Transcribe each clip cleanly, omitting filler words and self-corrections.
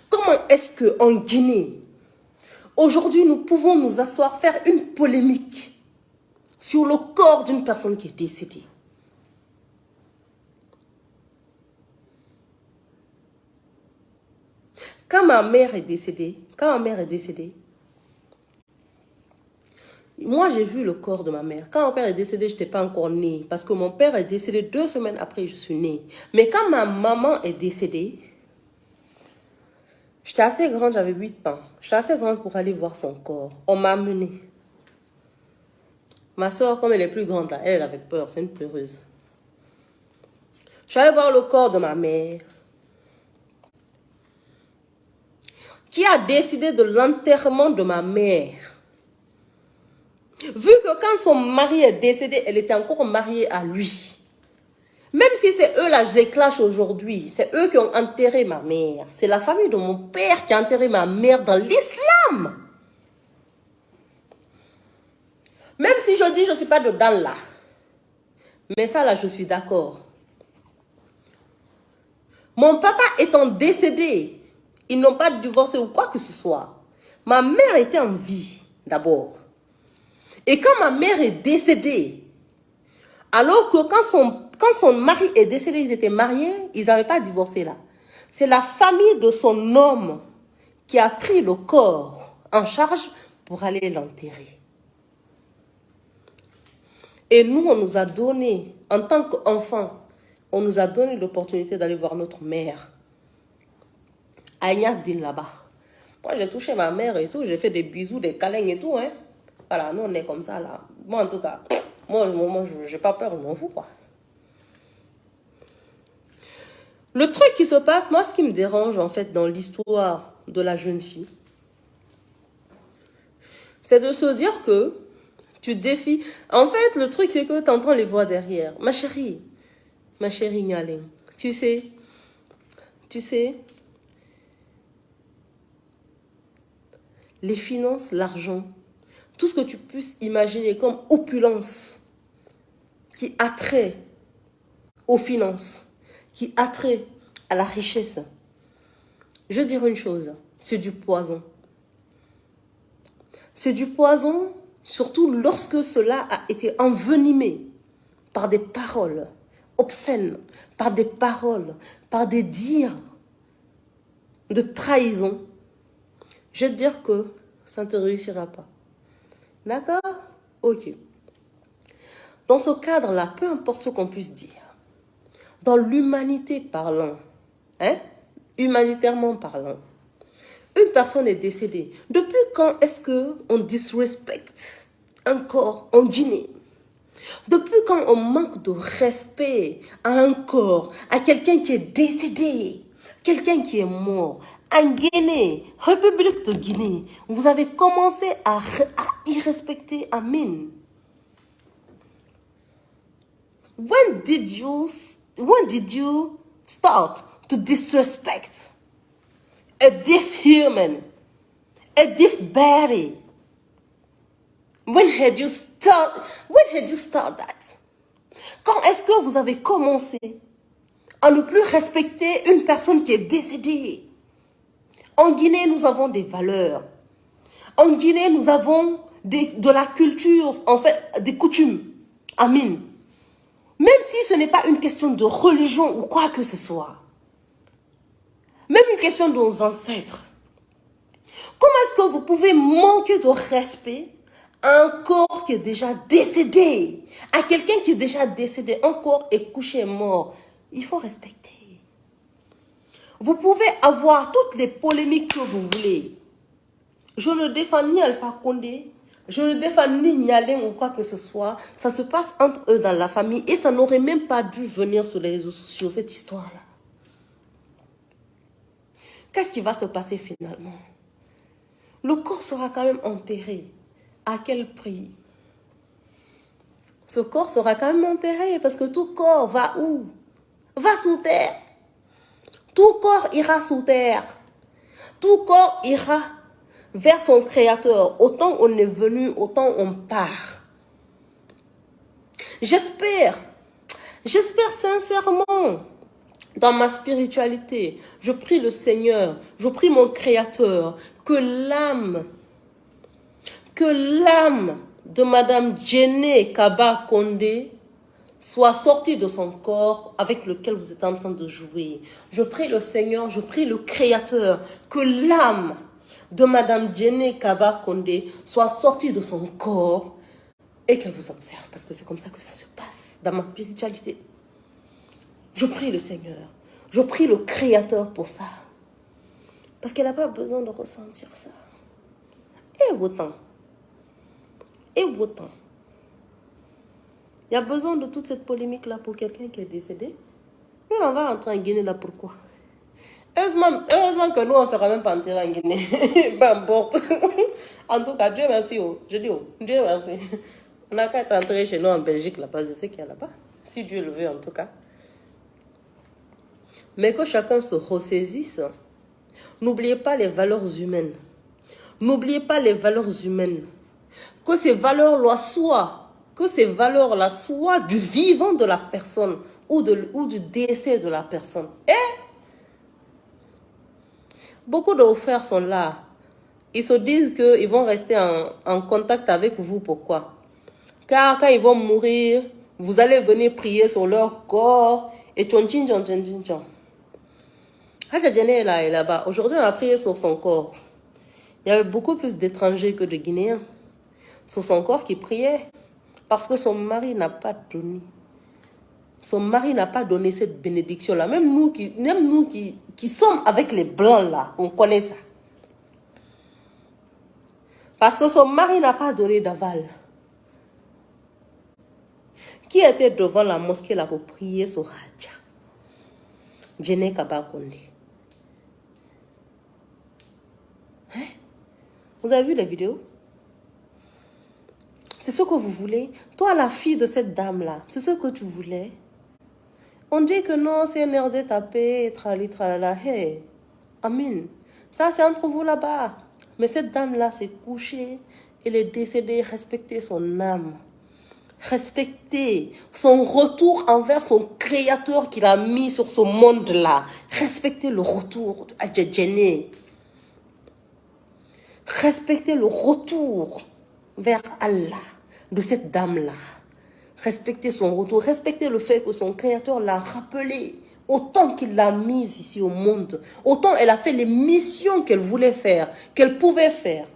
Comment est-ce qu'en Guinée, aujourd'hui, nous pouvons nous asseoir, faire une polémique sur le corps d'une personne qui est décédée? Quand ma mère est décédée, moi j'ai vu le corps de ma mère. Quand mon père est décédé, je n'étais pas encore née. Parce que mon père est décédé 2 semaines après je suis née. Mais quand ma maman est décédée, j'étais assez grande, j'avais 8 ans. J'étais assez grande pour aller voir son corps. On m'a amenée. Ma soeur, comme elle est plus grande là, elle avait peur, c'est une pleureuse. Je suis allée voir le corps de ma mère, qui a décidé de l'enterrement de ma mère. Vu que quand son mari est décédé, elle était encore mariée à lui. Même si c'est eux là, je les clash aujourd'hui. C'est eux qui ont enterré ma mère. C'est la famille de mon père qui a enterré ma mère dans l'islam. Même si je dis je ne suis pas dedans là. Mais ça là, je suis d'accord. Mon papa étant décédé, ils n'ont pas divorcé ou quoi que ce soit. Ma mère était en vie d'abord. Et quand ma mère est décédée, alors que quand son mari est décédé, ils étaient mariés, ils n'avaient pas divorcé là. C'est la famille de son homme qui a pris le corps en charge pour aller l'enterrer. Et nous, on nous a donné, en tant qu'enfants, on nous a donné l'opportunité d'aller voir notre mère. À Ignace Din là-bas. Moi, j'ai touché ma mère et tout, j'ai fait des bisous, des câlins et tout, hein. Voilà, nous, on est comme ça, là. Moi, en tout cas, moi je n'ai pas peur, je m'en fous, quoi. Le truc qui se passe, moi, ce qui me dérange, en fait, dans l'histoire de la jeune fille, c'est de se dire que tu défies... En fait, le truc, c'est que tu entends les voix derrière. Ma chérie Nyaling, tu sais, les finances, l'argent, tout ce que tu puisses imaginer comme opulence qui a trait aux finances, qui a trait à la richesse. Je vais dire une chose, c'est du poison. C'est du poison, surtout lorsque cela a été envenimé par des paroles obscènes, par des paroles, par des dires de trahison. Je vais te dire que ça ne te réussira pas. D'accord? Ok. Dans ce cadre-là, peu importe ce qu'on puisse dire, dans l'humanité parlant, hein, humanitairement parlant, une personne est décédée. Depuis quand est-ce qu'on disrespecte un corps en Guinée? Depuis quand on manque de respect à un corps, à quelqu'un qui est décédé, quelqu'un qui est mort? En Guinée, République de Guinée, vous avez commencé à y respecter Amin. When did you start to disrespect a deaf human, a deaf body? When had you start that? Quand est-ce que vous avez commencé à ne plus respecter une personne qui est décédée? En Guinée, nous avons des valeurs. En Guinée, nous avons de la culture, en fait, des coutumes. Amin. Même si ce n'est pas une question de religion ou quoi que ce soit. Même une question de nos ancêtres. Comment est-ce que vous pouvez manquer de respect à un corps qui est déjà décédé? À quelqu'un qui est déjà décédé, un corps est couché mort. Il faut respecter. Vous pouvez avoir toutes les polémiques que vous voulez. Je ne défends ni Alpha Condé, je ne défends ni Nyaleng ou quoi que ce soit. Ça se passe entre eux dans la famille et ça n'aurait même pas dû venir sur les réseaux sociaux, cette histoire-là. Qu'est-ce qui va se passer finalement? Le corps sera quand même enterré. À quel prix? Ce corps sera quand même enterré parce que tout corps va où? Va sous terre. Tout corps ira sous terre. Tout corps ira vers son créateur. Autant on est venu, autant on part. J'espère sincèrement dans ma spiritualité, je prie le Seigneur, je prie mon Créateur, que l'âme de Madame Djené Kaba Kondé soit sortie de son corps avec lequel vous êtes en train de jouer. Je prie le Seigneur, je prie le Créateur, que l'âme de Madame Djené Kaba Kondé soit sortie de son corps et qu'elle vous observe, parce que c'est comme ça que ça se passe dans ma spiritualité. Je prie le Seigneur, je prie le Créateur pour ça, parce qu'elle n'a pas besoin de ressentir ça. Et autant. Il y a besoin de toute cette polémique-là pour quelqu'un qui est décédé. Nous, on va entrer en Guinée là, pourquoi? Heureusement que nous, on ne sera même pas enterrés en Guinée. Peu importe. En tout cas, Dieu merci. Je dis, Dieu merci. On n'a qu'à être enterrés chez nous en Belgique, là-bas. Je sais qu'il y a là-bas. Si Dieu le veut, en tout cas. Mais que chacun se ressaisisse. N'oubliez pas les valeurs humaines. N'oubliez pas les valeurs humaines. Que ces valeurs-là soient du vivant de la personne ou du décès de la personne. Et beaucoup de vos frères sont là. Ils se disent qu'ils vont rester en contact avec vous. Pourquoi? Car quand ils vont mourir, vous allez venir prier sur leur corps et tchontchin. Hadja Djené est là-bas. Aujourd'hui, on a prié sur son corps. Il y avait beaucoup plus d'étrangers que de Guinéens sur son corps qui priaient. Parce que son mari n'a pas donné. Son mari n'a pas donné cette bénédiction-là. Même nous qui sommes avec les blancs là, on connaît ça. Parce que son mari n'a pas donné d'aval. Qui était devant la mosquée là pour prier sur Hadja? Djené Kaba Kondé. Hein? Vous avez vu les vidéos? C'est ce que vous voulez? Toi, la fille de cette dame-là, c'est ce que tu voulais? On dit que non, c'est un air de taper, trali, tralala, hey. Amin. Ça, c'est entre vous là-bas. Mais cette dame-là s'est couchée, elle est décédée, respectez son âme. Respectez son retour envers son créateur qu'il a mis sur ce monde-là. Respectez le retour de Hadja Djené. Respectez le retour vers Allah de cette dame-là. Respectez son retour. Respectez le fait que son créateur l'a rappelé. Autant qu'il l'a mise ici au monde. Autant elle a fait les missions qu'elle voulait faire, qu'elle pouvait faire.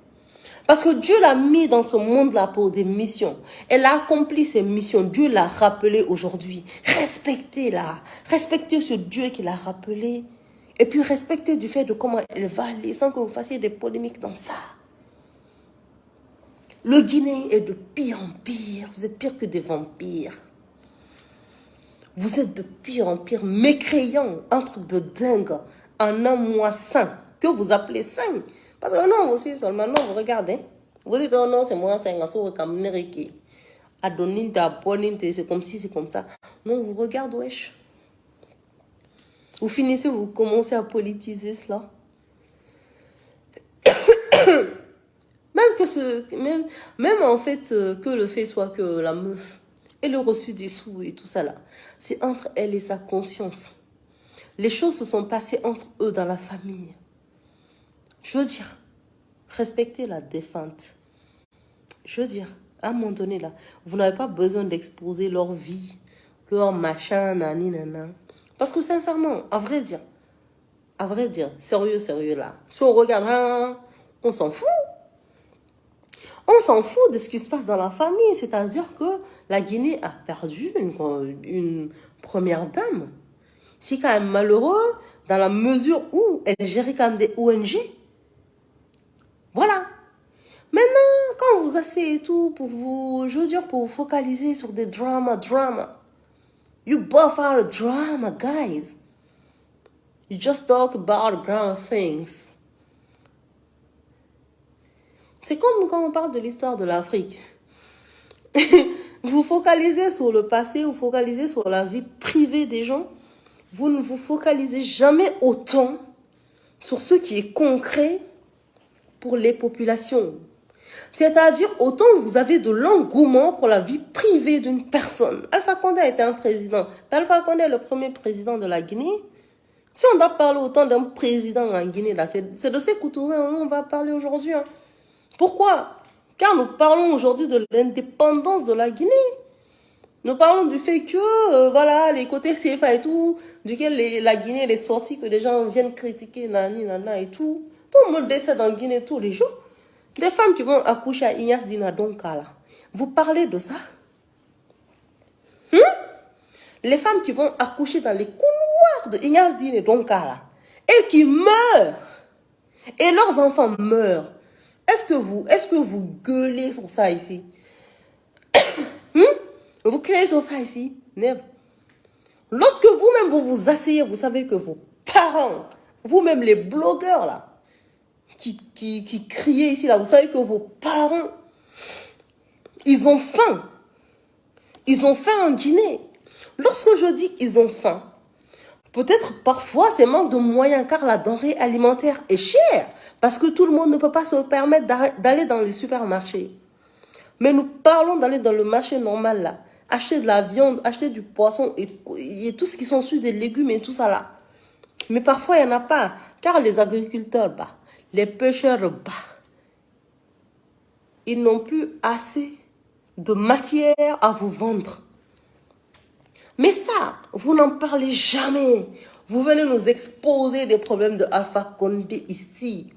Parce que Dieu l'a mis dans ce monde-là pour des missions. Elle a accompli ses missions. Dieu l'a rappelé aujourd'hui. Respectez-la. Respectez ce Dieu qui l'a rappelé. Et puis respectez du fait de comment elle va aller sans que vous fassiez des polémiques dans ça. Le Guinéen est de pire en pire. Vous êtes pire que des vampires. Vous êtes de pire en pire, mécréants, un truc de dingue, en un mois saint, que vous appelez saint. Parce que non, vous suivez seulement, non, vous regardez. Vous dites, oh non, c'est moi saint, c'est comme si, c'est comme ça. Non, vous regardez, wesh. Vous finissez, vous commencez à politiser cela. Même en fait, que le fait soit que la meuf ait le reçu des sous et tout ça là, c'est entre elle et sa conscience. Les choses se sont passées entre eux dans la famille. Je veux dire, respectez la défunte. Je veux dire, à un moment donné là, vous n'avez pas besoin d'exposer leur vie, leur machin, nani, nana. Parce que sincèrement, à vrai dire, sérieux là, si on regarde, hein, on s'en fout. On s'en fout de ce qui se passe dans la famille. C'est-à-dire que la Guinée a perdu une première dame. C'est quand même malheureux dans la mesure où elle gérait quand même des ONG. Voilà. Maintenant, quand vous asseyez et tout, pour vous focaliser sur des drama. You both are a drama, guys. You just talk about drama things. C'est comme quand on parle de l'histoire de l'Afrique. Vous focalisez sur le passé, vous focalisez sur la vie privée des gens. Vous ne vous focalisez jamais autant sur ce qui est concret pour les populations. C'est-à-dire, autant vous avez de l'engouement pour la vie privée d'une personne. Alpha Condé était un président. Alpha Condé est le premier président de la Guinée. Si on doit parler autant d'un président en Guinée, là, c'est de Sékou Touré on va parler aujourd'hui. Hein. Pourquoi? Car nous parlons aujourd'hui de l'indépendance de la Guinée. Nous parlons du fait que, voilà, les côtés CFA et tout, duquel la Guinée est sortie, que les gens viennent critiquer, nani, nana et tout. Tout le monde décède en Guinée tous les jours. Les femmes qui vont accoucher à Ignace Dina Donka, là, vous parlez de ça? Les femmes qui vont accoucher dans les couloirs de Ignace Dina Donka, là, et qui meurent, et leurs enfants meurent. Est-ce que vous gueulez sur ça ici? Vous créez sur ça ici? Never. Lorsque vous-même vous vous asseyez, vous savez que vos parents, vous-même les blogueurs là, qui criaient ici là, vous savez que vos parents, ils ont faim. Ils ont faim en Guinée. Lorsque je dis qu'ils ont faim, peut-être parfois c'est manque de moyens car la denrée alimentaire est chère. Parce que tout le monde ne peut pas se permettre d'aller dans les supermarchés. Mais nous parlons d'aller dans le marché normal là. Acheter de la viande, acheter du poisson et tout ce qui sont des légumes et tout ça là. Mais parfois il n'y en a pas. Car les agriculteurs, bah, les pêcheurs, bah, ils n'ont plus assez de matière à vous vendre. Mais ça, vous n'en parlez jamais. Vous venez nous exposer des problèmes de Alpha Condé ici.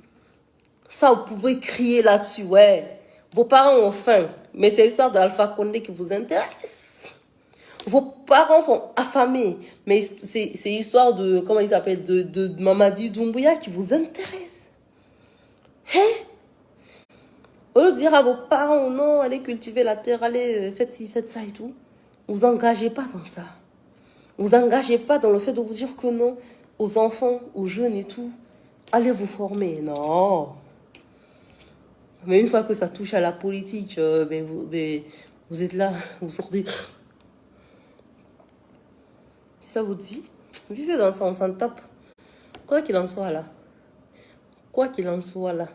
Ça, vous pouvez crier là-dessus, ouais. Vos parents ont faim, mais c'est l'histoire d'Alpha Condé qui vous intéresse. Vos parents sont affamés, mais c'est l'histoire de, comment il s'appelle, de Mamadi Doumbouya qui vous intéresse. Hein? Au lieu de dire à vos parents, non, allez cultiver la terre, allez, faites ci, faites ça et tout. Vous engagez pas dans ça. Vous engagez pas dans le fait de vous dire que non, aux enfants, aux jeunes et tout, allez vous former. Non. Mais une fois que ça touche à la politique, vous êtes là, vous sortez. Si ça vous dit, vivez dans ça, on s'en tape. Quoi qu'il en soit là. Quoi qu'il en soit là.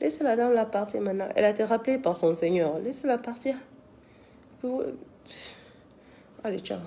Laissez la dame la partir maintenant. Elle a été rappelée par son Seigneur. Laissez-la partir. Allez, ciao.